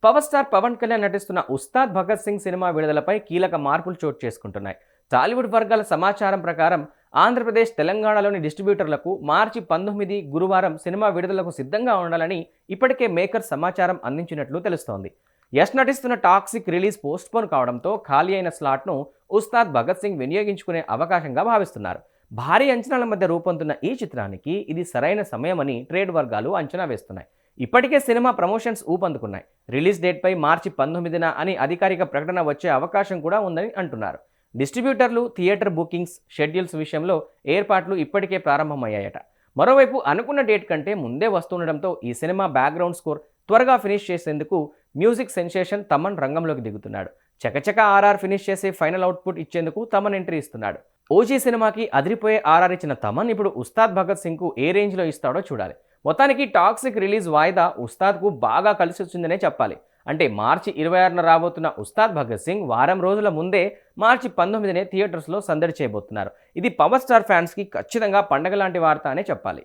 Power star Pawan Kalyan నటిస్తున్న Ustaad Bhagat Singh cinema విడుదలపై కీలక మార్పులు చోటు చేసుకుంటున్నాయి. టాలీవుడ్ వర్గాల సమాచారం ప్రకారం ఆంధ్రప్రదేశ్, తెలంగాణలోని డిస్ట్రిబ్యూటర్లకు మార్చి 19 గురువారం సినిమా విడుదలకు సిద్ధంగా ఉండాలని ఇప్పటికే మేకర్ సమాచారం అందించినట్లు తెలుస్తోంది. యష్ నటిస్తున్న టాక్సిక్ రిలీజ్ పోస్ట్పోన్ కావడంతో ఖాళీ అయిన స్లాట్ను ఉస్తాద్ భగత్ సింగ్ వినియోగించుకునే అవకాశంగా భావిస్తున్నారు. భారీ అంచనాల మధ్య రూపొందుతున్న ఈ చిత్రానికి ఇది సరైన సమయమని ట్రేడ్ వర్గాలు అంచనా వేస్తున్నాయి. ఇప్పటికే సినిమా ప్రమోషన్స్ ఊపందుకున్నాయి. రిలీజ్ డేట్పై మార్చి 19న అని అధికారిక ప్రకటన వచ్చే అవకాశం కూడా ఉందని అంటున్నారు. డిస్ట్రిబ్యూటర్లు, థియేటర్ బుకింగ్స్, షెడ్యూల్స్ విషయంలో ఏర్పాట్లు ఇప్పటికే ప్రారంభమయ్యాయట. మరోవైపు అనుకున్న డేట్ కంటే ముందే వస్తుండటంతో ఈ సినిమా బ్యాక్గ్రౌండ్ స్కోర్ త్వరగా ఫినిష్ చేసేందుకు మ్యూజిక్ సెన్సేషన్ తమన్ రంగంలోకి దిగుతున్నాడు. చకచక ఆర్ఆర్ ఫినిష్ చేసి ఫైనల్ అవుట్పుట్ ఇచ్చేందుకు తమన్ ఎంట్రీ ఇస్తున్నాడు. ఓజీ సినిమాకి అదిరిపోయే ఆర్ఆర్ ఇచ్చిన తమన్ ఇప్పుడు ఉస్తాద్ భగత్ సింగ్కు ఏ రేంజ్లో ఇస్తాడో చూడాలి. మొత్తానికి టాక్సిక్ రిలీజ్ వాయిదా ఉస్తాద్కు బాగా కలిసి వచ్చిందనే చెప్పాలి. అంటే మార్చి 26న రాబోతున్న ఉస్తాద్ భగత్ సింగ్ వారం రోజుల ముందే మార్చి 19నే థియేటర్స్లో సందడి చేయబోతున్నారు. ఇది పవర్ స్టార్ ఫ్యాన్స్కి ఖచ్చితంగా పండగ లాంటి వార్త అనే చెప్పాలి.